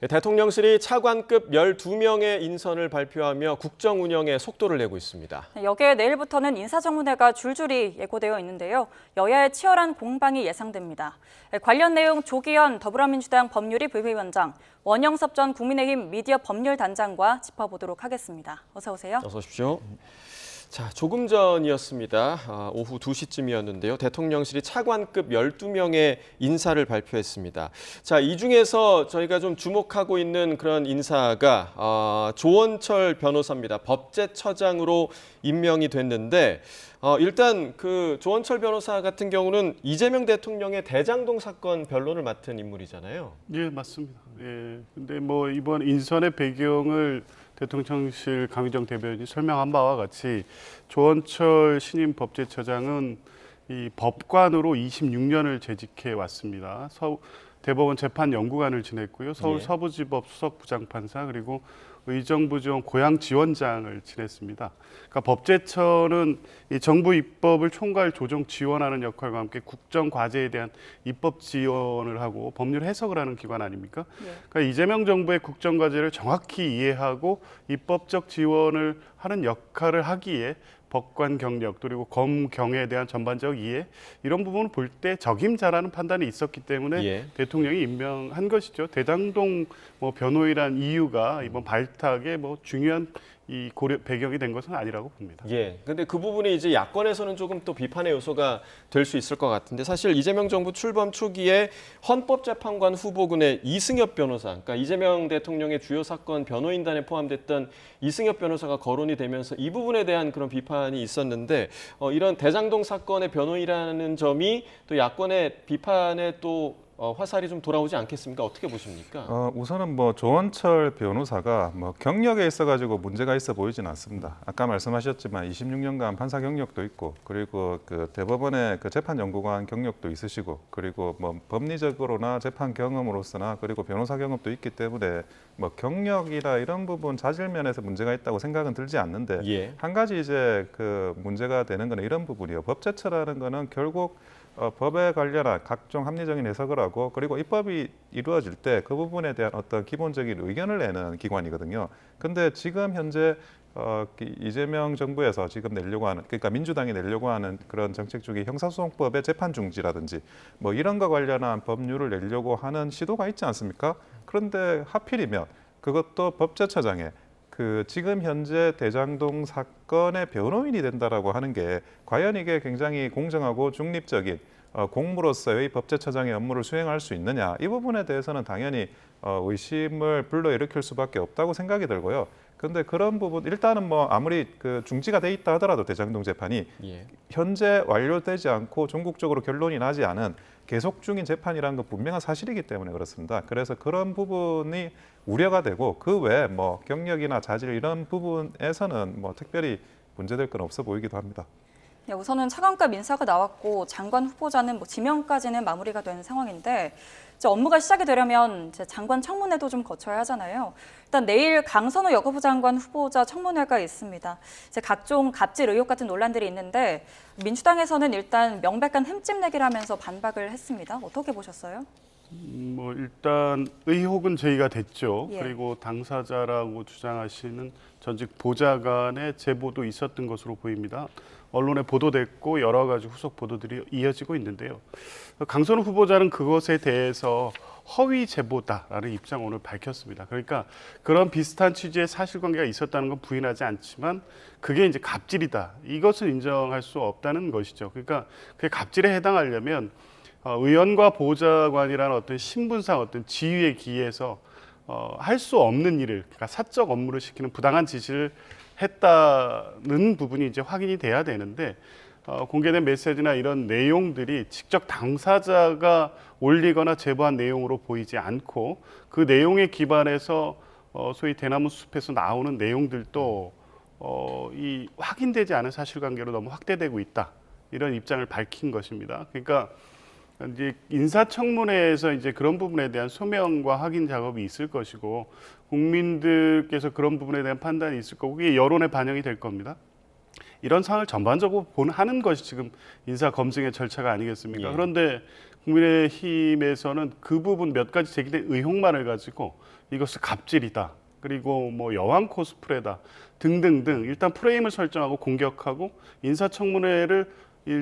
대통령실이 차관급 12명의 인선을 발표하며 국정 운영에 속도를 내고 있습니다. 여기에 내일부터는 인사청문회가 줄줄이 예고되어 있는데요. 여야의 치열한 공방이 예상됩니다. 관련 내용 조기현 더불어민주당 법률위 부위원장, 원영섭 전 국민의힘 미디어 법률단장과 짚어보도록 하겠습니다. 어서 오세요. 어서 오십시오. 자, 조금 전이었습니다. 오후 2시쯤이었는데요. 대통령실이 차관급 12명의 인사를 발표했습니다. 자, 이 중에서 저희가 좀 주목하고 있는 그런 인사가 조원철 변호사입니다. 법제처장으로 임명이 됐는데 일단 그 조원철 변호사 같은 경우는 이재명 대통령의 대장동 사건 변론을 맡은 인물이잖아요. 예, 맞습니다. 예. 근데 뭐 이번 인선의 배경을 대통령실 강희정 대변인이 설명한 바와 같이 조원철 신임 법제처장은 이 법관으로 26년을 재직해 왔습니다. 대법원 재판연구관을 지냈고요. 서울 서부지법 수석부장판사 그리고 의정부지원 고양지원장을 지냈습니다. 그러니까 법제처는 이 정부 입법을 총괄 조정 지원하는 역할과 함께 국정 과제에 대한 입법 지원을 하고 법률 해석을 하는 기관 아닙니까? 그러니까 이재명 정부의 국정 과제를 정확히 이해하고 입법적 지원을 하는 역할을 하기에 법관 경력 그리고 검경에 대한 전반적 이해 이런 부분을 볼 때 적임자라는 판단이 있었기 때문에 대통령이 임명한 것이죠. 대장동 변호인이란 이유가 이번 발탁에 중요한 이 고려 배경이 된 것은 아니라고 봅니다. 예. 근데 그 부분이 이제 야권에서는 조금 또 비판의 요소가 될 수 있을 것 같은데 사실 이재명 정부 출범 초기에 헌법재판관 후보군의 이승엽 변호사, 그러니까 이재명 대통령의 주요 사건 변호인단에 포함됐던 이승엽 변호사가 거론이 되면서 이 부분에 대한 그런 비판이 있었는데 이런 대장동 사건의 변호인이라는 점이 또 야권의 비판에 또 화살이 좀 돌아오지 않겠습니까? 어떻게 보십니까? 우선은 조원철 변호사가 경력에 있어가지고 문제가 있어 보이진 않습니다. 아까 말씀하셨지만 26년간 판사 경력도 있고 그리고 그 대법원의 그 재판연구관 경력도 있으시고 그리고 법리적으로나 재판 경험으로서나 그리고 변호사 경험도 있기 때문에 경력이나 이런 부분 자질 면에서 문제가 있다고 생각은 들지 않는데 한 가지 이제 그 문제가 되는 거는 이런 부분이에요. 법제처라는 거는 결국 법에 관련한 각종 합리적인 해석을 하고 그리고 입법이 이루어질 때 그 부분에 대한 어떤 기본적인 의견을 내는 기관이거든요. 근데 지금 현재 이재명 정부에서 지금 내려고 하는 그러니까 민주당이 내려고 하는 그런 정책 중에 형사소송법의 재판 중지라든지 이런 거 관련한 법률을 내려고 하는 시도가 있지 않습니까? 그런데 하필이면 그것도 법제처장에 그 지금 현재 대장동 사건의 변호인이 된다라고 하는 게 과연 이게 굉장히 공정하고 중립적인 공무로서의 법제처장의 업무를 수행할 수 있느냐 이 부분에 대해서는 당연히 의심을 불러일으킬 수밖에 없다고 생각이 들고요. 그런데 그런 부분 일단은 아무리 그 중지가 돼 있다 하더라도 대장동 재판이 현재 완료되지 않고 전국적으로 결론이 나지 않은 계속 중인 재판이라는 건 분명한 사실이기 때문에 그렇습니다. 그래서 그런 부분이 우려가 되고 그 외에 경력이나 자질 이런 부분에서는 특별히 문제될 건 없어 보이기도 합니다. 네, 우선은 차관급 인사가 나왔고 장관 후보자는 지명까지는 마무리가 된 상황인데 이제 업무가 시작이 되려면 이제 장관 청문회도 좀 거쳐야 하잖아요. 일단 내일 강선호 여가부 장관 후보자 청문회가 있습니다. 이제 각종 갑질 의혹 같은 논란들이 있는데 민주당에서는 일단 명백한 흠집내기라면서 반박을 했습니다. 어떻게 보셨어요? 일단 의혹은 제기가 됐죠. 그리고 당사자라고 주장하시는 전직 보좌관의 제보도 있었던 것으로 보입니다. 언론에 보도됐고 여러 가지 후속 보도들이 이어지고 있는데요. 강선호 후보자는 그것에 대해서 허위 제보다라는 입장을 오늘 밝혔습니다. 그러니까 그런 비슷한 취지의 사실관계가 있었다는 건 부인하지 않지만 그게 이제 갑질이다. 이것은 인정할 수 없다는 것이죠. 그러니까 그게 갑질에 해당하려면 의원과 보좌관이라는 어떤 신분상 어떤 지위에 기해서 할 수 없는 일을 그러니까 사적 업무를 시키는 부당한 지시를 했다는 부분이 이제 확인이 돼야 되는데 공개된 메시지나 이런 내용들이 직접 당사자가 올리거나 제보한 내용으로 보이지 않고 그 내용에 기반해서 소위 대나무 숲에서 나오는 내용들도 이 확인되지 않은 사실관계로 너무 확대되고 있다 이런 입장을 밝힌 것입니다. 그러니까 이제 인사청문회에서 이제 그런 부분에 대한 소명과 확인 작업이 있을 것이고 국민들께서 그런 부분에 대한 판단이 있을 거고 그게 여론에 반영이 될 겁니다. 이런 상황을 전반적으로 하는 것이 지금 인사 검증의 절차가 아니겠습니까? 예. 그런데 국민의힘에서는 그 부분 몇 가지 제기된 의혹만을 가지고 이것을 갑질이다. 그리고 뭐 여왕 코스프레다 등등등 일단 프레임을 설정하고 공격하고 인사청문회를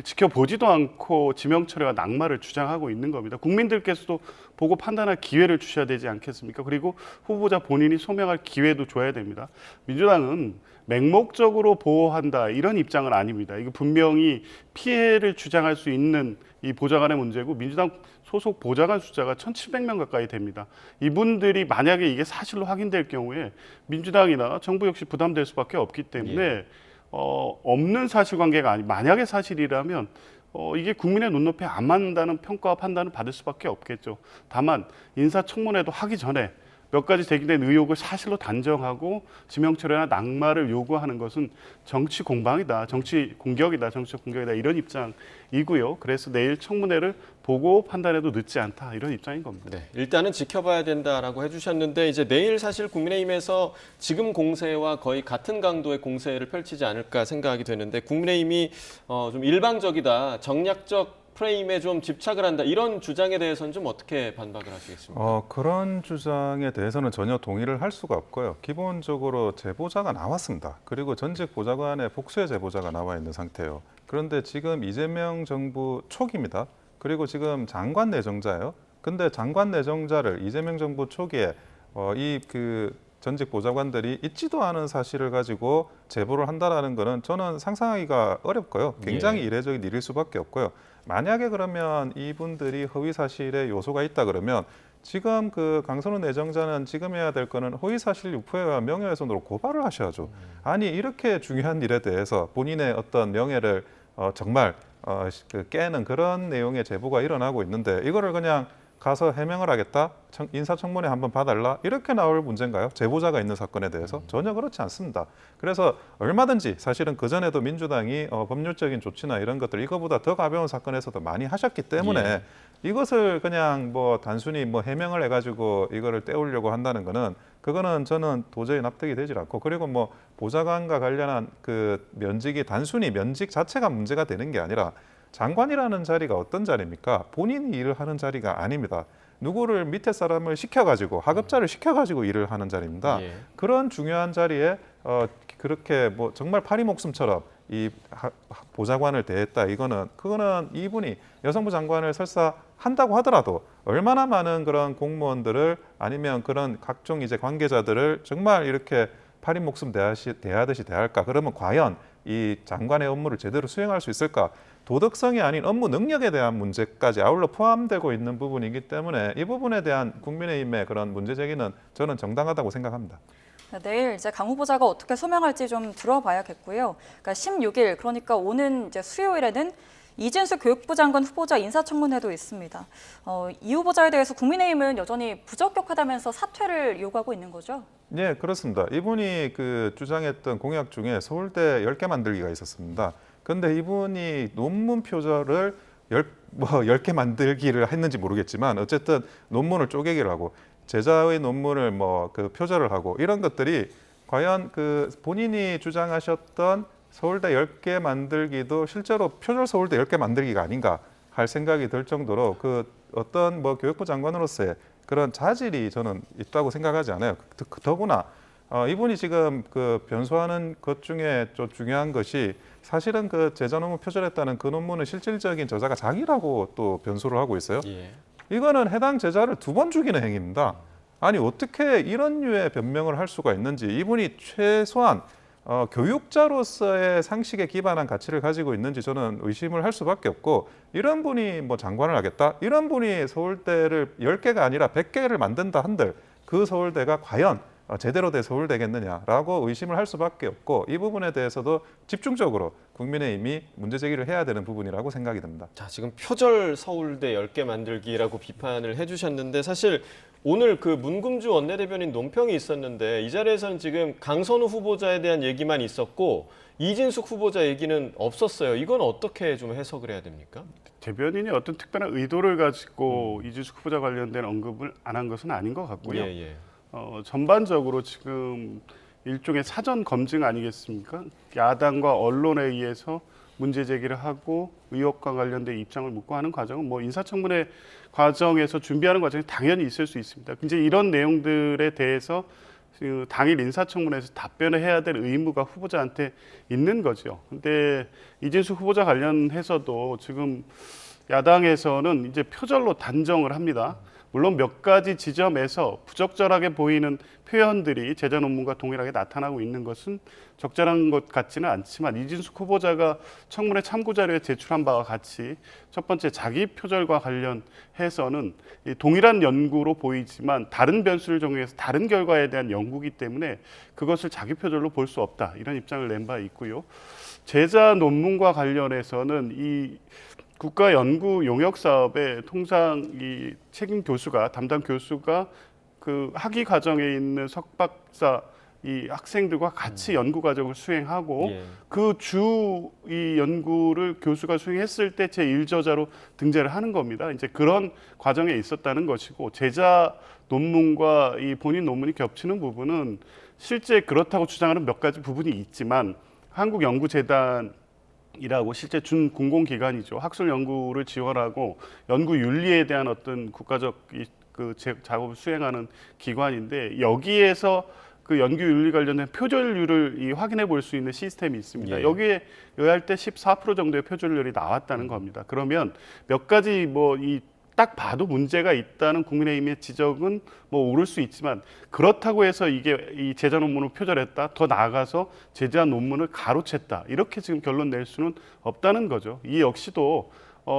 지켜보지도 않고 지명철회와 낙마를 주장하고 있는 겁니다. 국민들께서도 보고 판단할 기회를 주셔야 되지 않겠습니까? 그리고 후보자 본인이 소명할 기회도 줘야 됩니다. 민주당은 맹목적으로 보호한다 이런 입장은 아닙니다. 이거 분명히 피해를 주장할 수 있는 이 보좌관의 문제고 민주당 소속 보좌관 숫자가 1,700명 가까이 됩니다. 이분들이 만약에 이게 사실로 확인될 경우에 민주당이나 정부 역시 부담될 수밖에 없기 때문에 없는 사실관계가 아니 만약에 사실이라면 이게 국민의 눈높이에 안 맞는다는 평가와 판단을 받을 수밖에 없겠죠. 다만 인사청문회도 하기 전에 몇 가지 제기된 의혹을 사실로 단정하고 지명철회나 낙마를 요구하는 것은 정치 공방이다, 정치적 공격이다 이런 입장이고요. 그래서 내일 청문회를 보고 판단해도 늦지 않다 이런 입장인 겁니다. 네, 일단은 지켜봐야 된다라고 해주셨는데 이제 내일 사실 국민의힘에서 지금 공세와 거의 같은 강도의 공세를 펼치지 않을까 생각이 되는데 국민의힘이 좀 일방적이다, 정략적 프레임에 좀 집착을 한다 이런 주장에 대해서는 좀 어떻게 반박을 하시겠습니까? 그런 주장에 대해서는 전혀 동의를 할 수가 없고요. 기본적으로 제보자가 나왔습니다. 그리고 전직 보좌관의 복수의 제보자가 나와 있는 상태예요. 그런데 지금 이재명 정부 초기입니다. 그리고 지금 장관 내정자예요. 근데 장관 내정자를 이재명 정부 초기에 전직 보좌관들이 있지도 않은 사실을 가지고 제보를 한다라는 거는 저는 상상하기가 어렵고요. 굉장히 이례적인 일일 수밖에 없고요. 만약에 그러면 이분들이 허위 사실의 요소가 있다 그러면 지금 그 강선우 내정자는 지금 해야 될 거는 허위 사실 유포와 명예훼손으로 고발을 하셔야죠. 아니 이렇게 중요한 일에 대해서 본인의 어떤 명예를 정말 깨는 그런 내용의 제보가 일어나고 있는데 이거를 그냥 가서 해명을 하겠다, 인사청문회 한번 봐달라 이렇게 나올 문제인가요? 제보자가 있는 사건에 대해서? 전혀 그렇지 않습니다. 그래서 얼마든지 사실은 그전에도 민주당이 법률적인 조치나 이런 것들 이거보다 더 가벼운 사건에서도 많이 하셨기 때문에 이것을 그냥 뭐 단순히 뭐 해명을 해가지고 이거를 떼우려고 한다는 거는 그거는 저는 도저히 납득이 되질 않고 그리고 뭐 보좌관과 관련한 그 면직이 단순히 면직 자체가 문제가 되는 게 아니라 장관이라는 자리가 어떤 자리입니까? 본인이 일을 하는 자리가 아닙니다. 누구를 밑에 사람을 시켜가지고 하급자를 시켜가지고 일을 하는 자리입니다. 그런 중요한 자리에 그렇게 뭐 정말 파리 목숨처럼 이 보좌관을 대했다. 그거는 이분이 여성부 장관을 설사 한다고 하더라도 얼마나 많은 그런 공무원들을 아니면 그런 각종 이제 관계자들을 정말 이렇게 파리 목숨 대하듯이 대할까? 그러면 과연 이 장관의 업무를 제대로 수행할 수 있을까? 도덕성이 아닌 업무 능력에 대한 문제까지 아울러 포함되고 있는 부분이기 때문에 이 부분에 대한 국민의힘의 그런 문제 제기는 저는 정당하다고 생각합니다. 네, 내일 이제 강 후보자가 어떻게 소명할지 좀 들어봐야겠고요. 그러니까 16일, 그러니까 오는 이제 수요일에는 이진수 교육부 장관 후보자 인사청문회도 있습니다. 이 후보자에 대해서 국민의힘은 여전히 부적격하다면서 사퇴를 요구하고 있는 거죠? 네, 그렇습니다. 이분이 그 주장했던 공약 중에 서울대 10개 만들기가 있었습니다. 근데 이분이 논문 표절을 10개 만들기를 했는지 모르겠지만 어쨌든 논문을 쪼개기를 하고 제자의 논문을 그 표절을 하고 이런 것들이 과연 그 본인이 주장하셨던 서울대 10개 만들기도 실제로 표절 서울대 10개 만들기가 아닌가 할 생각이 들 정도로 그 어떤 교육부 장관으로서의 그런 자질이 저는 있다고 생각하지 않아요. 더구나 이분이 지금 그 변소하는 것 중에 좀 중요한 것이 사실은 그 제자 논문 표절했다는 그 논문은 실질적인 저자가 자기라고 또 변소를 하고 있어요. 이거는 해당 제자를 2번 죽이는 행위입니다. 아니 어떻게 이런 류의 변명을 할 수가 있는지 이분이 최소한 교육자로서의 상식에 기반한 가치를 가지고 있는지 저는 의심을 할 수밖에 없고 이런 분이 장관을 하겠다? 이런 분이 서울대를 10개가 아니라 100개를 만든다 한들 그 서울대가 과연 제대로 된 서울대겠느냐라고 의심을 할 수밖에 없고 이 부분에 대해서도 집중적으로 국민의힘이 문제 제기를 해야 되는 부분이라고 생각이 듭니다. 자, 지금 표절 서울대 10개 만들기라고 비판을 해주셨는데 사실 오늘 그 문금주 원내대변인 논평이 있었는데 이 자리에서는 지금 강선우 후보자에 대한 얘기만 있었고 이진숙 후보자 얘기는 없었어요. 이건 어떻게 좀 해석을 해야 됩니까? 대변인이 어떤 특별한 의도를 가지고 이진숙 후보자 관련된 언급을 안 한 것은 아닌 것 같고요. 전반적으로 지금 일종의 사전 검증 아니겠습니까? 야당과 언론에 의해서 문제 제기를 하고 의혹과 관련된 입장을 묻고 하는 과정은 뭐 인사청문회 과정에서 준비하는 과정이 당연히 있을 수 있습니다. 이제 이런 내용들에 대해서 그 당일 인사청문회에서 답변을 해야 될 의무가 후보자한테 있는 거죠. 근데 이진숙 후보자 관련해서도 지금 야당에서는 이제 표절로 단정을 합니다. 물론 몇 가지 지점에서 부적절하게 보이는 표현들이 제자 논문과 동일하게 나타나고 있는 것은 적절한 것 같지는 않지만 이진숙 후보자가 청문회 참고 자료에 제출한 바와 같이 첫 번째 자기 표절과 관련해서는 동일한 연구로 보이지만 다른 변수를 적용해서 다른 결과에 대한 연구이기 때문에 그것을 자기 표절로 볼 수 없다, 이런 입장을 낸 바 있고요. 제자 논문과 관련해서는 이 국가연구용역사업에 통상 이 책임 교수가, 담당 교수가 그 학위 과정에 있는 석박사 이 학생들과 같이 연구 과정을 수행하고 예. 그 주 이 연구를 교수가 수행했을 때 제1저자로 등재를 하는 겁니다. 이제 그런 과정에 있었다는 것이고, 제자 논문과 이 본인 논문이 겹치는 부분은 실제 그렇다고 주장하는 몇 가지 부분이 있지만 한국연구재단 이라고 실제 준공공기관이죠. 학술 연구를 지원하고 연구 윤리에 대한 어떤 국가적 작업을 수행하는 기관인데, 여기에서 그 연구 윤리 관련된 표절률을 확인해 볼 수 있는 시스템이 있습니다. 예. 여기에 의할 때 14% 정도의 표절률이 나왔다는 겁니다. 그러면 몇 가지 딱 봐도 문제가 있다는 국민의힘의 지적은 뭐 옳을 수 있지만, 그렇다고 해서 이게 이 제자 논문을 표절했다, 더 나아가서 제자 논문을 가로챘다, 이렇게 지금 결론 낼 수는 없다는 거죠. 이 역시도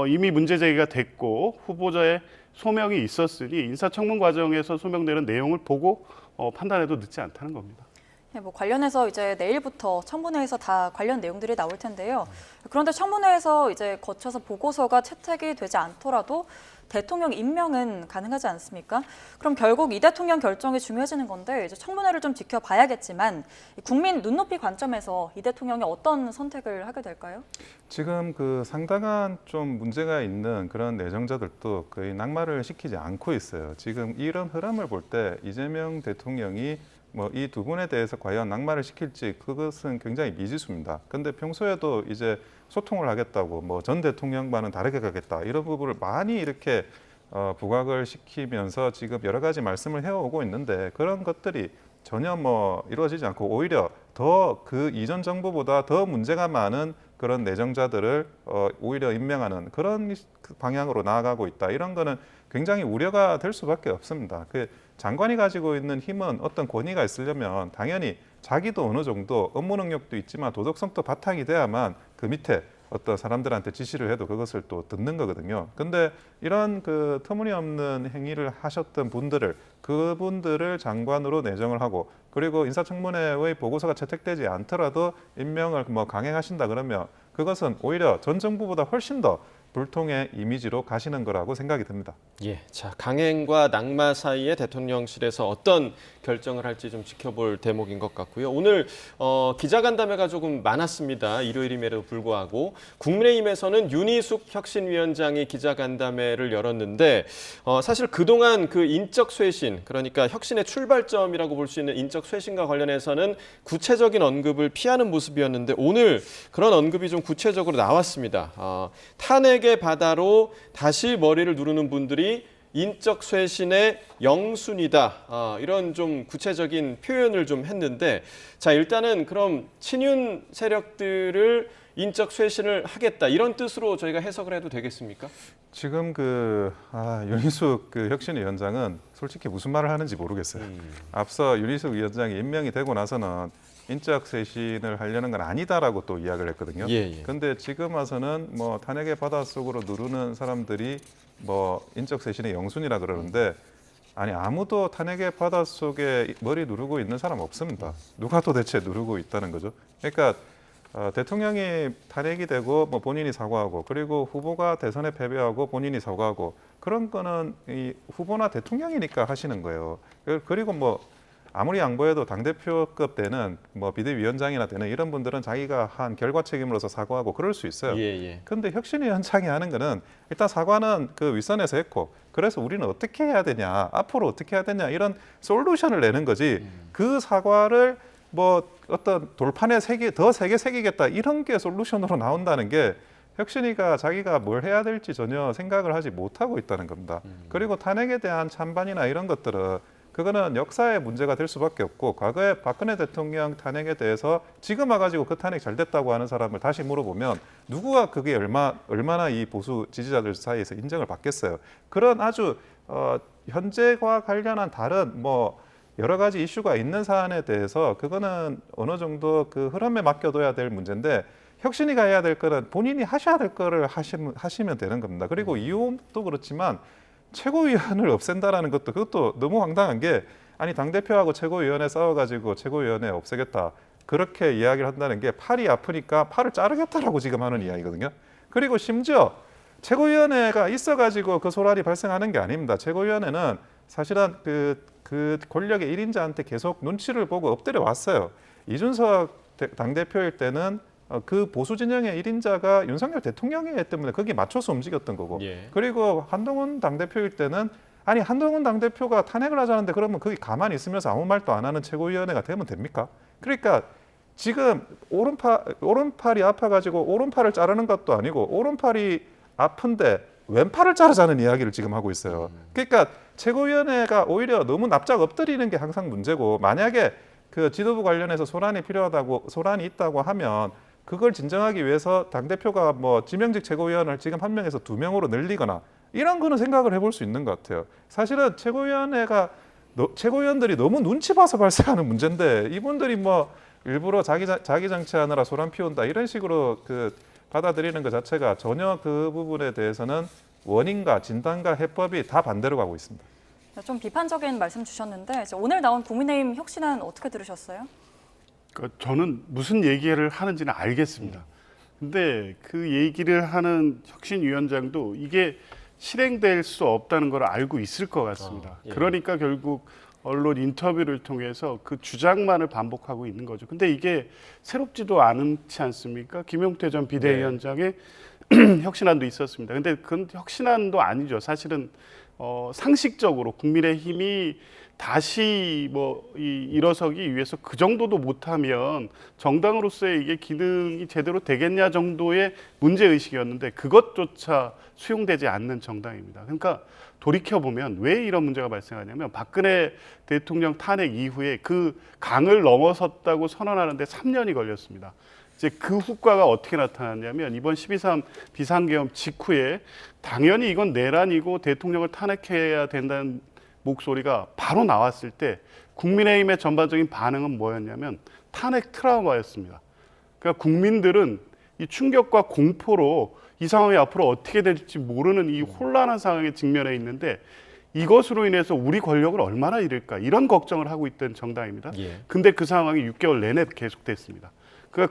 이미 문제 제기가 됐고 후보자의 소명이 있었으니 인사청문 과정에서 소명되는 내용을 보고 판단해도 늦지 않다는 겁니다. 네, 뭐 관련해서 이제 내일부터 청문회에서 다 관련 내용들이 나올 텐데요. 그런데 청문회에서 이제 거쳐서 보고서가 채택이 되지 않더라도 대통령 임명은 가능하지 않습니까? 그럼 결국 이 대통령 결정이 중요해지는 건데, 이제 청문회를 좀 지켜봐야겠지만 국민 눈높이 관점에서 이 대통령이 어떤 선택을 하게 될까요? 지금 그 상당한 좀 문제가 있는 그런 내정자들도 거의 낙마를 시키지 않고 있어요. 지금 이런 흐름을 볼 때 이재명 대통령이 뭐 이 두 분에 대해서 과연 낙마를 시킬지, 그것은 굉장히 미지수입니다. 근데 평소에도 이제 소통을 하겠다고, 뭐 전 대통령과는 다르게 가겠다, 이런 부분을 많이 이렇게 부각을 시키면서 지금 여러 가지 말씀을 해오고 있는데, 그런 것들이 전혀 뭐 이루어지지 않고 오히려 더 그 이전 정부보다 더 문제가 많은 그런 내정자들을 오히려 임명하는 그런 방향으로 나아가고 있다. 이런 거는 굉장히 우려가 될 수밖에 없습니다. 그 장관이 가지고 있는 힘은, 어떤 권위가 있으려면 당연히 자기도 어느 정도 업무 능력도 있지만 도덕성도 바탕이 돼야만 그 밑에 어떤 사람들한테 지시를 해도 그것을 또 듣는 거거든요. 근데 이런 그 터무니없는 행위를 하셨던 그분들을 장관으로 내정을 하고, 그리고 인사청문회의 보고서가 채택되지 않더라도 임명을 뭐 강행하신다 그러면 그것은 오히려 전 정부보다 훨씬 더 불통의 이미지로 가시는 거라고 생각이 듭니다. 예, 자, 강행과 낙마 사이에 대통령실에서 어떤 결정을 할지 좀 지켜볼 대목인 것 같고요. 오늘 기자간담회가 조금 많았습니다. 일요일임에도 불구하고 국민의힘에서는 윤희숙 혁신위원장이 기자간담회를 열었는데, 사실 그동안 그 인적 쇄신, 그러니까 혁신의 출발점이라고 볼 수 있는 인적 쇄신과 관련해서는 구체적인 언급을 피하는 모습이었는데, 오늘 그런 언급이 좀 구체적으로 나왔습니다. 탄핵의 바다로 다시 머리를 누르는 분들이 인적 쇄신의 영순이다, 이런 좀 구체적인 표현을 좀 했는데, 자, 일단은 그럼 친윤 세력들을 인적 쇄신을 하겠다, 이런 뜻으로 저희가 해석을 해도 되겠습니까? 지금 윤희숙 그 혁신위원장은 솔직히 무슨 말을 하는지 모르겠어요. 앞서 윤희숙 위원장이 임명이 되고 나서는 인적 쇄신을 하려는 건 아니다라고 또 이야기를 했거든요. 그런데 지금 와서는 뭐 탄핵의 바닷속으로 누르는 사람들이 뭐 인적 쇄신의 영순이라 그러는데, 아니 아무도 탄핵의 바닷속에 머리 누르고 있는 사람 없습니다. 누가 도대체 누르고 있다는 거죠. 그러니까 대통령이 탄핵이 되고 뭐 본인이 사과하고, 그리고 후보가 대선에 패배하고 본인이 사과하고, 그런 거는 이 후보나 대통령이니까 하시는 거예요. 그리고 뭐 아무리 양보해도 당대표급 되는 뭐 비대위원장이나 되는 이런 분들은 자기가 한 결과 책임으로서 사과하고 그럴 수 있어요. 그런데 혁신위원장이 하는 거는 일단 사과는 그 윗선에서 했고, 그래서 우리는 어떻게 해야 되냐, 앞으로 어떻게 해야 되냐, 이런 솔루션을 내는 거지, 그 사과를 뭐 어떤 돌판에 더 세게 새기겠다 이런 게 솔루션으로 나온다는 게 혁신위가 자기가 뭘 해야 될지 전혀 생각을 하지 못하고 있다는 겁니다. 그리고 탄핵에 대한 찬반이나 이런 것들은 그거는 역사의 문제가 될 수밖에 없고 과거에 박근혜 대통령 탄핵에 대해서 지금 와가지고 그 탄핵 잘 됐다고 하는 사람을 다시 물어보면 누구가 그게 얼마나 이 보수 지지자들 사이에서 인정을 받겠어요. 그런 아주 현재와 관련한 다른 뭐 여러 가지 이슈가 있는 사안에 대해서 그거는 어느 정도 그 흐름에 맡겨둬야 될 문제인데 혁신위가 해야 될 거는 본인이 하셔야 될 거를 하시면 되는 겁니다. 그리고 이용도 그렇지만 최고위원을 없앤다라는 것도 그것도 너무 황당한 게 아니 당대표하고 최고위원회 싸워가지고 최고위원회 없애겠다 그렇게 이야기를 한다는 게 팔이 아프니까 팔을 자르겠다라고 지금 하는 이야기거든요. 그리고 심지어 최고위원회가 있어가지고 그 소란이 발생하는 게 아닙니다. 최고위원회는 사실은 그 권력의 1인자한테 계속 눈치를 보고 엎드려 왔어요. 이준석 당대표일 때는 그 보수 진영의 1인자가 윤석열 대통령이기 때문에 거기에 맞춰서 움직였던 거고 예. 그리고 한동훈 당대표일 때는 아니 한동훈 당대표가 탄핵을 하자는데 그러면 거기 가만히 있으면서 아무 말도 안 하는 최고위원회가 되면 됩니까? 그러니까 지금 오른팔이 아파가지고 오른팔을 자르는 것도 아니고 오른팔이 아픈데 왼팔을 자르자는 이야기를 지금 하고 있어요. 그러니까 최고위원회가 오히려 너무 납작 엎드리는 게 항상 문제고 만약에 그 지도부 관련해서 소란이 있다고 하면 그걸 진정하기 위해서 당대표가 뭐 지명직 최고위원을 지금 1명에서 2명으로 늘리거나 이런 거는 생각을 해볼 수 있는 것 같아요. 사실은 최고위원들이 너무 눈치 봐서 발생하는 문제인데 이분들이 뭐 일부러 자기 정치하느라 소란 피운다 이런 식으로 그 받아들이는 것 자체가 전혀 그 부분에 대해서는 원인과 진단과 해법이 다 반대로 가고 있습니다. 좀 비판적인 말씀 주셨는데 오늘 나온 국민의힘 혁신안 어떻게 들으셨어요? 저는 무슨 얘기를 하는지는 알겠습니다. 근데 그 얘기를 하는 혁신위원장도 이게 실행될 수 없다는 걸 알고 있을 것 같습니다. 예. 그러니까 결국 언론 인터뷰를 통해서 그 주장만을 반복하고 있는 거죠. 근데 이게 새롭지도 않지 않습니까? 김용태 전 비대위원장의 혁신안도 있었습니다. 근데 그건 혁신안도 아니죠. 사실은 상식적으로 국민의힘이 다시 일어서기 위해서 그 정도도 못하면 정당으로서의 이게 기능이 제대로 되겠냐 정도의 문제 의식이었는데 그것조차 수용되지 않는 정당입니다. 그러니까 돌이켜 보면 왜 이런 문제가 발생하냐면 박근혜 대통령 탄핵 이후에 그 강을 넘어섰다고 선언하는데 3년이 걸렸습니다. 이제 그 후과가 어떻게 나타났냐면 이번 12.3 비상계엄 직후에 당연히 이건 내란이고 대통령을 탄핵해야 된다는 목소리가 바로 나왔을 때 국민의힘의 전반적인 반응은 뭐였냐면 탄핵 트라우마였습니다. 그러니까 국민들은 이 충격과 공포로 이 상황이 앞으로 어떻게 될지 모르는 이 혼란한 상황에 직면해 있는데 이것으로 인해서 우리 권력을 얼마나 잃을까 이런 걱정을 하고 있던 정당입니다. 근데 그 상황이 6개월 내내 계속됐습니다.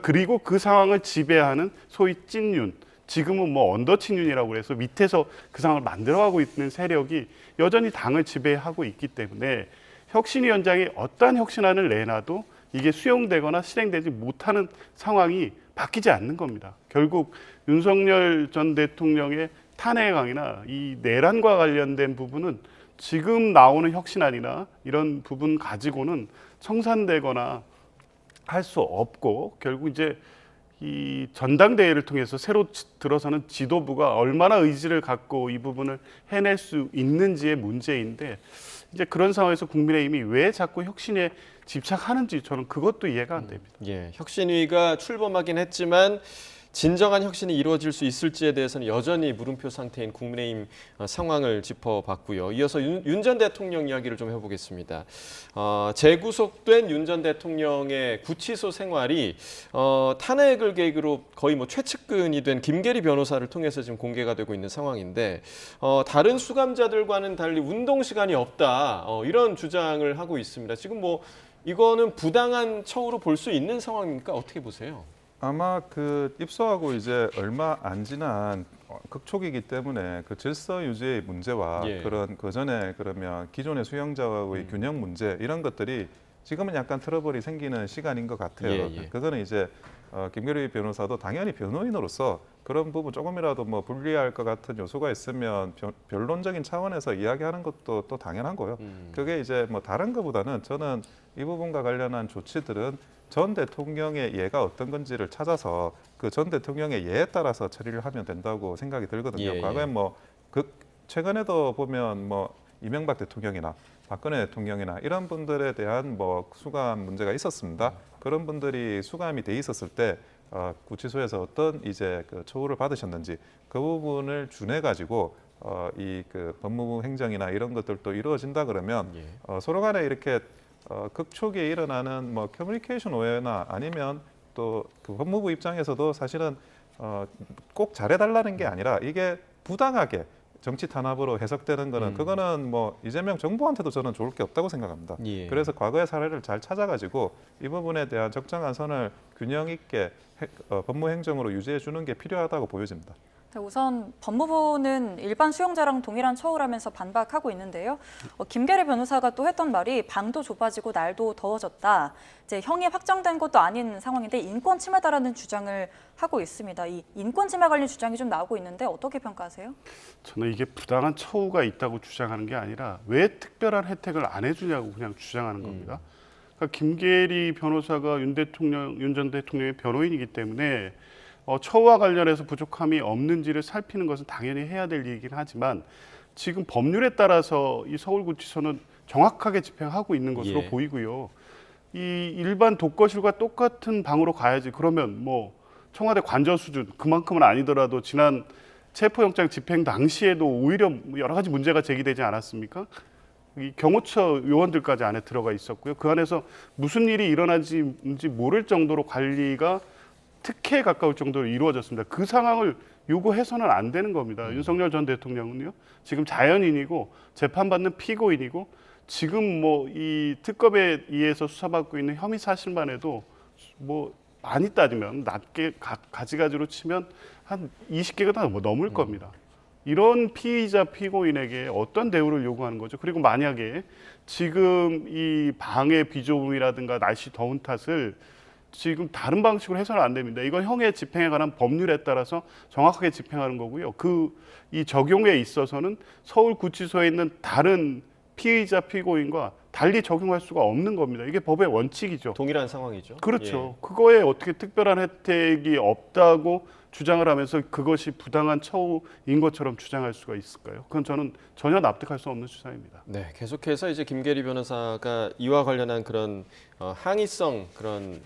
그리고 그 상황을 지배하는 소위 찐윤, 지금은 뭐 언더친윤이라고 해서 밑에서 그 상황을 만들어가고 있는 세력이 여전히 당을 지배하고 있기 때문에 혁신위원장이 어떠한 혁신안을 내놔도 이게 수용되거나 실행되지 못하는 상황이 바뀌지 않는 겁니다. 결국 윤석열 전 대통령의 탄핵안이나 이 내란과 관련된 부분은 지금 나오는 혁신안이나 이런 부분 가지고는 청산되거나 할 수 없고 결국 이제 이 전당대회를 통해서 새로 들어서는 지도부가 얼마나 의지를 갖고 이 부분을 해낼 수 있는지의 문제인데 이제 그런 상황에서 국민의힘이 왜 자꾸 혁신에 집착하는지 저는 그것도 이해가 안 됩니다. 예, 혁신위가 출범하긴 했지만 진정한 혁신이 이루어질 수 있을지에 대해서는 여전히 물음표 상태인 국민의힘 상황을 짚어봤고요. 이어서 윤 전 대통령 이야기를 좀 해보겠습니다. 재구속된 윤 전 대통령의 구치소 생활이 탄핵을 계기로 거의 뭐 최측근이 된 김계리 변호사를 통해서 지금 공개가 되고 있는 상황인데 다른 수감자들과는 달리 운동 시간이 없다 이런 주장을 하고 있습니다. 지금 뭐 이거는 부당한 처우로 볼 수 있는 상황입니까? 어떻게 보세요? 아마 그 입소하고 이제 얼마 안 지난 극초기이기 때문에 그 질서 유지의 문제와 그런 그 전에 그러면 기존의 수용자와의 균형 문제 이런 것들이 지금은 약간 트러블이 생기는 시간인 것 같아요. 그거는 이제 김계리 변호사도 당연히 변호인으로서 그런 부분 조금이라도 뭐 불리할 것 같은 요소가 있으면 변론적인 차원에서 이야기하는 것도 또 당연한 거요. 그게 이제 뭐 다른 것보다는 저는 이 부분과 관련한 조치들은 전 대통령의 예가 어떤 건지를 찾아서 그 전 대통령의 예에 따라서 처리를 하면 된다고 생각이 들거든요. 예, 과거에 예. 뭐 최근에도 보면 뭐 이명박 대통령이나 박근혜 대통령이나 이런 분들에 대한 뭐 수감 문제가 있었습니다. 그런 분들이 수감이 돼 있었을 때 구치소에서 어떤 이제 그 처우를 받으셨는지 그 부분을 준해 가지고 이 그 법무부 행정이나 이런 것들도 이루어진다 그러면 예. 서로 간에 이렇게 극초기에 일어나는 뭐 커뮤니케이션 오해나 아니면 또 그 법무부 입장에서도 사실은 꼭 잘해달라는 게 아니라 이게 부당하게 정치 탄압으로 해석되는 거는 그거는 뭐 이재명 정부한테도 저는 좋을 게 없다고 생각합니다. 예. 그래서 과거의 사례를 잘 찾아가지고 이 부분에 대한 적정한 선을 균형 있게 법무행정으로 유지해 주는 게 필요하다고 보여집니다. 우선 법무부는 일반 수용자랑 동일한 처우라면서 반박하고 있는데요. 김계리 변호사가 또 했던 말이 방도 좁아지고 날도 더워졌다. 이제 형이 확정된 것도 아닌 상황인데 인권 침해다라는 주장을 하고 있습니다. 이 인권 침해 관련 주장이 좀 나오고 있는데 어떻게 평가하세요? 저는 이게 부당한 처우가 있다고 주장하는 게 아니라 왜 특별한 혜택을 안 해주냐고 그냥 주장하는 겁니다. 그러니까 김계리 변호사가 윤 전 대통령의 변호인이기 때문에 처우와 관련해서 부족함이 없는지를 살피는 것은 당연히 해야 될 일이긴 하지만 지금 법률에 따라서 이 서울구치소는 정확하게 집행하고 있는 것으로 예. 보이고요. 이 일반 독거실과 똑같은 방으로 가야지. 그러면 뭐 청와대 관저 수준 그만큼은 아니더라도 지난 체포영장 집행 당시에도 오히려 여러 가지 문제가 제기되지 않았습니까? 이 경호처 요원들까지 안에 들어가 있었고요. 그 안에서 무슨 일이 일어나는지 모를 정도로 관리가 특혜에 가까울 정도로 이루어졌습니다. 그 상황을 요구해서는 안 되는 겁니다. 윤석열 전 대통령은요. 지금 자연인이고 재판받는 피고인이고 지금 뭐 이 특검에 의해서 수사받고 있는 혐의 사실만 해도 뭐 많이 따지면 낮게 가지가지로 치면 한 20개가 다 넘을 겁니다. 이런 피의자 피고인에게 어떤 대우를 요구하는 거죠? 그리고 만약에 지금 이 방의 비좁음이라든가 날씨 더운 탓을 지금 다른 방식으로 해서는 안 됩니다. 이건 형의 집행에 관한 법률에 따라서 정확하게 집행하는 거고요. 이 적용에 있어서는 서울구치소에 있는 다른 피의자 피고인과 달리 적용할 수가 없는 겁니다. 이게 법의 원칙이죠. 동일한 상황이죠. 그렇죠. 그거에 어떻게 특별한 혜택이 없다고 주장을 하면서 그것이 부당한 처우인 것처럼 주장할 수가 있을까요? 그건 저는 전혀 납득할 수 없는 주장입니다. 네, 계속해서 이제 김계리 변호사가 이와 관련한 그런 항의성 그런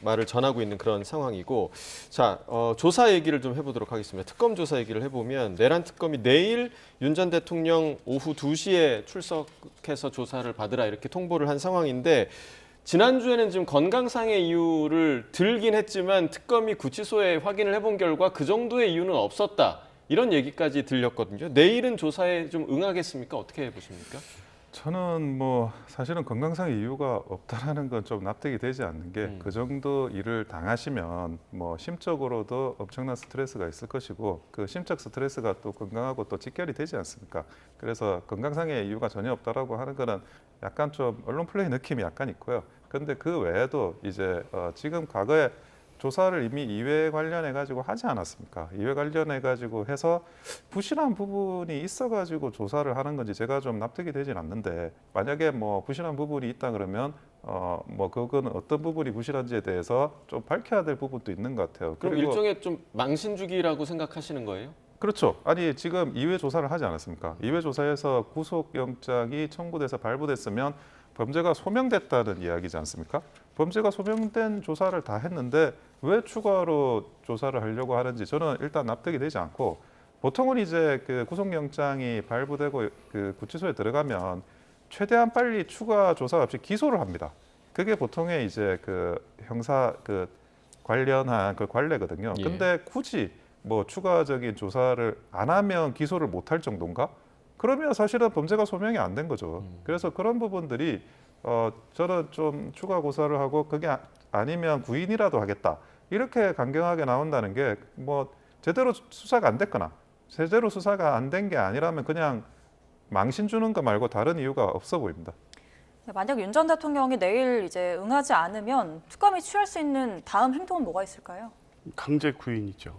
말을 전하고 있는 그런 상황이고, 자 조사 얘기를 좀 해보도록 하겠습니다. 특검 조사 얘기를 해보면 내란 특검이 내일 윤 전 대통령 오후 2시에 출석해서 조사를 받으라 이렇게 통보를 한 상황인데. 지난주에는 지금 건강상의 이유를 들긴 했지만 특검이 구치소에 확인을 해본 결과 그 정도의 이유는 없었다. 이런 얘기까지 들렸거든요. 내일은 조사에 좀 응하겠습니까? 어떻게 보십니까? 저는 뭐 사실은 건강상 이유가 없다라는 건 좀 납득이 되지 않는 게 그 정도 일을 당하시면 뭐 심적으로도 엄청난 스트레스가 있을 것이고 그 심적 스트레스가 또 건강하고 또 직결이 되지 않습니까? 그래서 건강상의 이유가 전혀 없다라고 하는 거는 약간 좀 언론 플레이 느낌이 약간 있고요. 그런데 그 외에도 이제 지금 과거에 조사를 이미 이회 관련해 가지고 하지 않았습니까? 이회 관련해 가지고 해서 부실한 부분이 있어 가지고 조사를 하는 건지 제가 좀 납득이 되진 않는데 만약에 뭐 부실한 부분이 있다 그러면 뭐 그거는 어떤 부분이 부실한지에 대해서 좀 밝혀야 될 부분도 있는 것 같아요. 그럼 그리고 일종의 좀 망신주기라고 생각하시는 거예요? 그렇죠. 아니 지금 이회 조사를 하지 않았습니까? 이회 조사에서 구속영장이 청구돼서 발부됐으면 범죄가 소명됐다는 이야기지 않습니까? 범죄가 소명된 조사를 다 했는데 왜 추가로 조사를 하려고 하는지 저는 일단 납득이 되지 않고 보통은 이제 그 구속영장이 발부되고 그 구치소에 들어가면 최대한 빨리 추가 조사 없이 기소를 합니다. 그게 보통의 이제 그 형사 그 관련한 그 관례거든요. 예. 근데 굳이 뭐 추가적인 조사를 안 하면 기소를 못 할 정도인가? 그러면 사실은 범죄가 소명이 안 된 거죠. 그래서 그런 부분들이 저는 좀 추가 고사를 하고 그게 아니면 구인이라도 하겠다. 이렇게 강경하게 나온다는 게 뭐 제대로 수사가 안 됐거나 제대로 수사가 안 된 게 아니라면 그냥 망신 주는 거 말고 다른 이유가 없어 보입니다. 만약 윤 전 대통령이 내일 이제 응하지 않으면 특검이 취할 수 있는 다음 행동은 뭐가 있을까요? 강제 구인이죠.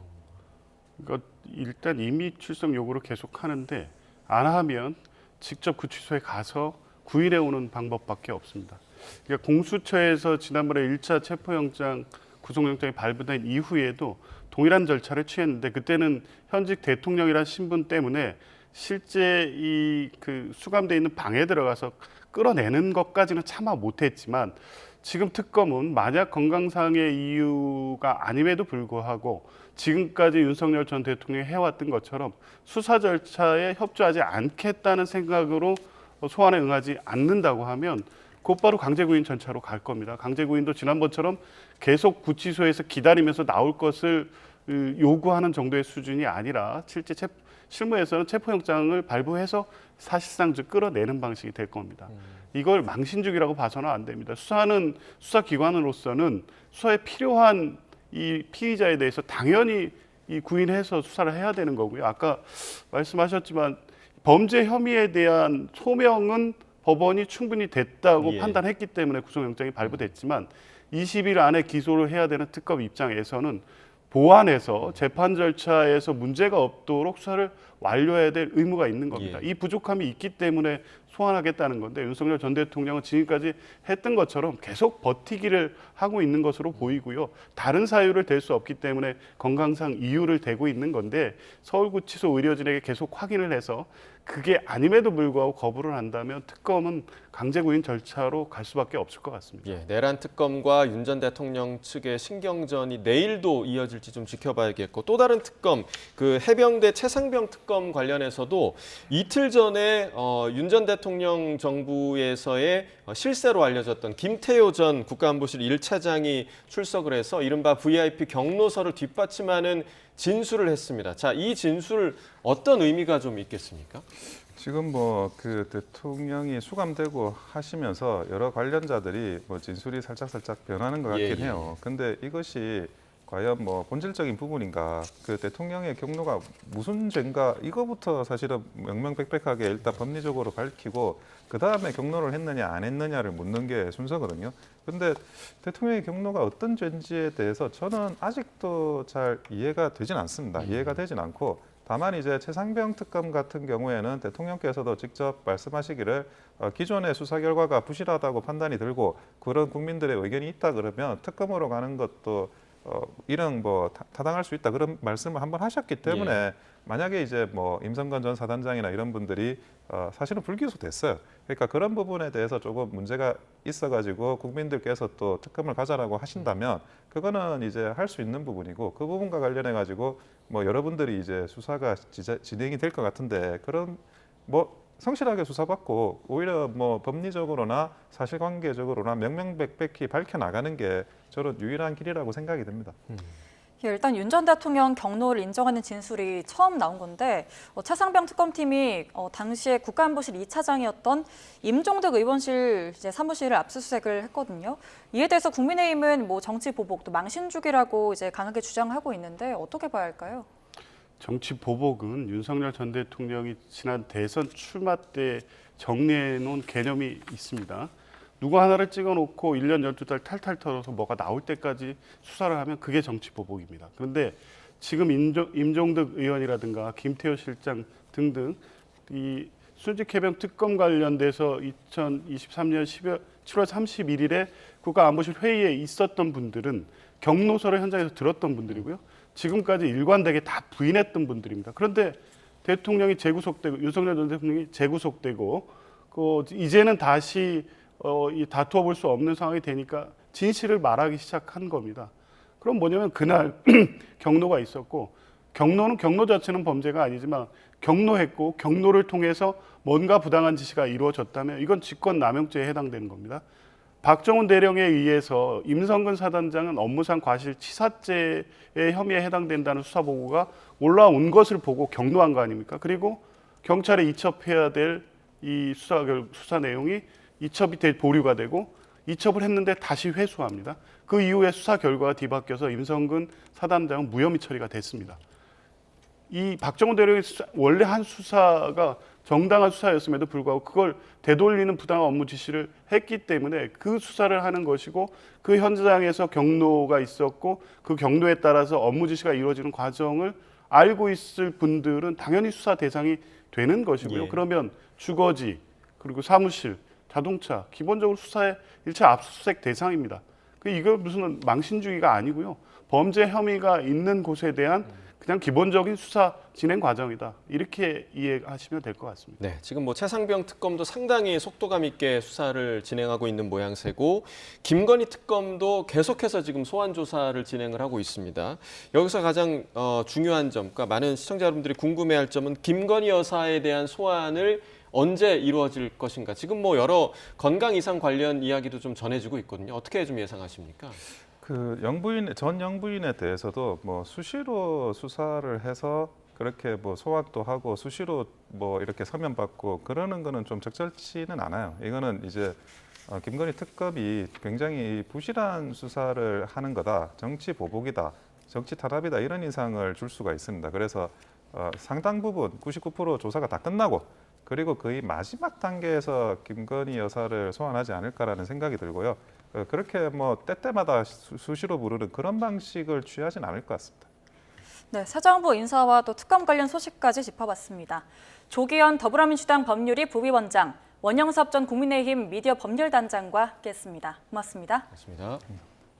그러니까 일단 임의 출석 요구를 계속 하는데 안 하면 직접 구치소에 가서 구인해 오는 방법밖에 없습니다. 그러니까 공수처에서 지난번에 1차 체포영장, 구속영장이 발부된 이후에도 동일한 절차를 취했는데 그때는 현직 대통령이란 신분 때문에 실제 그 수감돼 있는 방에 들어가서 끌어내는 것까지는 차마 못했지만 지금 특검은 만약 건강상의 이유가 아님에도 불구하고 지금까지 윤석열 전 대통령이 해왔던 것처럼 수사 절차에 협조하지 않겠다는 생각으로 소환에 응하지 않는다고 하면 곧바로 강제구인 절차로 갈 겁니다. 강제구인도 지난번처럼 계속 구치소에서 기다리면서 나올 것을 요구하는 정도의 수준이 아니라 실제 실무에서는 체포영장을 발부해서 사실상 끌어내는 방식이 될 겁니다. 이걸 망신주기라고 봐서는 안 됩니다. 수사는 수사기관으로서는 수사에 필요한 이 피의자에 대해서 당연히 이 구인해서 수사를 해야 되는 거고요. 아까 말씀하셨지만 범죄 혐의에 대한 소명은 법원이 충분히 됐다고 예. 판단했기 때문에 구속영장이 발부됐지만 20일 안에 기소를 해야 되는 특검 입장에서는 보완해서 재판 절차에서 문제가 없도록 수사를 완료해야 될 의무가 있는 겁니다. 예. 이 부족함이 있기 때문에 소환하겠다는 건데 윤석열 전 대통령은 지금까지 했던 것처럼 계속 버티기를 하고 있는 것으로 보이고요. 다른 사유를 댈 수 없기 때문에 건강상 이유를 대고 있는 건데 서울구치소 의료진에게 계속 확인을 해서 그게 아님에도 불구하고 거부를 한다면 특검은 강제구인 절차로 갈 수밖에 없을 것 같습니다. 예, 내란 특검과 윤 전 대통령 측의 신경전이 내일도 이어질지 좀 지켜봐야겠고 또 다른 특검, 그 해병대 최상병 특검 관련해서도 이틀 전에 윤 전 대통령 정부에서의 실세로 알려졌던 김태효 전 국가안보실 1차장이 출석을 해서 이른바 VIP 경로서를 뒷받침하는 진술을 했습니다. 자, 이 진술 어떤 의미가 좀 있겠습니까? 지금 뭐 그 대통령이 수감되고 하시면서 여러 관련자들이 뭐 진술이 살짝 변하는 것 같긴 예. 해요. 근데 이것이 과연 뭐 본질적인 부분인가, 그 대통령의 경로가 무슨 죄인가, 이거부터 사실은 명명백백하게 일단 법리적으로 밝히고 그 다음에 경로를 했느냐 안 했느냐를 묻는 게 순서거든요. 근데 대통령의 경로가 어떤 죄인지에 대해서 저는 아직도 잘 이해가 되진 않습니다. 이해가 되진 않고, 다만 이제 최상병 특검 같은 경우에는 대통령께서도 직접 말씀하시기를 기존의 수사 결과가 부실하다고 판단이 들고 그런 국민들의 의견이 있다 그러면 특검으로 가는 것도 이런 뭐 타당할 수 있다, 그런 말씀을 한번 하셨기 때문에 예. 만약에 이제 뭐 임성건 전 사단장이나 이런 분들이 사실은 불기소됐어요. 그러니까 그런 부분에 대해서 조금 문제가 있어가지고 국민들께서 또 특검을 가자라고 하신다면 그거는 이제 할 수 있는 부분이고, 그 부분과 관련해 가지고 뭐 여러분들이 이제 수사가 진행이 될 것 같은데 그런 뭐 성실하게 수사받고 오히려 뭐 법리적으로나 사실관계적으로나 명명백백히 밝혀나가는 게 저는 유일한 길이라고 생각이 듭니다. 예, 일단 윤 전 대통령 경로를 인정하는 진술이 처음 나온 건데 최상병 특검팀이 당시에 국가안보실 2차장이었던 임종득 의원실 이제 사무실을 압수수색을 했거든요. 이에 대해서 국민의힘은 뭐 정치 보복 또 망신주기라고 이제 강하게 주장하고 있는데 어떻게 봐야 할까요? 정치 보복은 윤석열 전 대통령이 지난 대선 출마 때 정리해 놓은 개념이 있습니다. 누구 하나를 찍어놓고 1년 12달 탈탈 털어서 뭐가 나올 때까지 수사를 하면 그게 정치 보복입니다. 그런데 지금 임종득 의원이라든가 김태효 실장 등등 이 순직해병 특검 관련돼서 2023년 7월 31일에 국가안보실 회의에 있었던 분들은 경로서를 현장에서 들었던 분들이고요. 지금까지 일관되게 다 부인했던 분들입니다. 그런데 대통령이 재구속되고 윤석열 전 대통령이 재구속되고 이제는 다시 이 다투어 볼 수 없는 상황이 되니까 진실을 말하기 시작한 겁니다. 그럼 뭐냐면 그날 경로가 있었고, 경로는 경로 자체는 범죄가 아니지만 경로했고 경로를 통해서 뭔가 부당한 지시가 이루어졌다면 이건 직권남용죄에 해당되는 겁니다. 박정훈 대령에 의해서 임성근 사단장은 업무상 과실치사죄의 혐의에 해당된다는 수사 보고가 올라온 것을 보고 경로한 거 아닙니까? 그리고 경찰에 이첩해야 될 이 수사 내용이 이첩이 보류가 되고 이첩을 했는데 다시 회수합니다. 그 이후에 수사 결과가 뒤바뀌어서 임성근 사단장은 무혐의 처리가 됐습니다. 이 박정훈 대령의 원래 한 수사가 정당한 수사였음에도 불구하고 그걸 되돌리는 부당한 업무 지시를 했기 때문에 그 수사를 하는 것이고, 그 현장에서 경로가 있었고 그 경로에 따라서 업무 지시가 이루어지는 과정을 알고 있을 분들은 당연히 수사 대상이 되는 것이고요. 예. 그러면 주거지 그리고 사무실 자동차 기본적으로 수사의 1차 압수수색 대상입니다. 이거 무슨 망신주의가 아니고요. 범죄 혐의가 있는 곳에 대한 그냥 기본적인 수사 진행 과정이다. 이렇게 이해하시면 될 것 같습니다. 네, 지금 뭐 최상병 특검도 상당히 속도감 있게 수사를 진행하고 있는 모양새고 김건희 특검도 계속해서 지금 소환 조사를 진행을 하고 있습니다. 여기서 가장 중요한 점, 그러니까 많은 시청자 여러분들이 궁금해할 점은 김건희 여사에 대한 소환을 언제 이루어질 것인가. 지금 뭐 여러 건강 이상 관련 이야기도 좀 전해지고 있거든요. 어떻게 좀 예상하십니까? 전 영부인에 대해서도 뭐 수시로 수사를 해서 그렇게 뭐 소환도 하고 수시로 뭐 이렇게 서면 받고 그러는 거는 좀 적절치는 않아요. 이거는 이제 김건희 특검이 굉장히 부실한 수사를 하는 거다, 정치 보복이다, 정치 탄압이다 이런 인상을 줄 수가 있습니다. 그래서 상당 부분 99% 조사가 다 끝나고 그리고 거의 마지막 단계에서 김건희 여사를 소환하지 않을까라는 생각이 들고요. 그렇게 뭐 때때마다 수시로 부르는 그런 방식을 취하진 않을 것 같습니다. 네, 새 정부 인사와 또 특검 관련 소식까지 짚어봤습니다. 조기현 더불어민주당 법률위 부위원장, 원영섭 전 국민의힘 미디어 법률단장과 함께했습니다. 고맙습니다. 고맙습니다.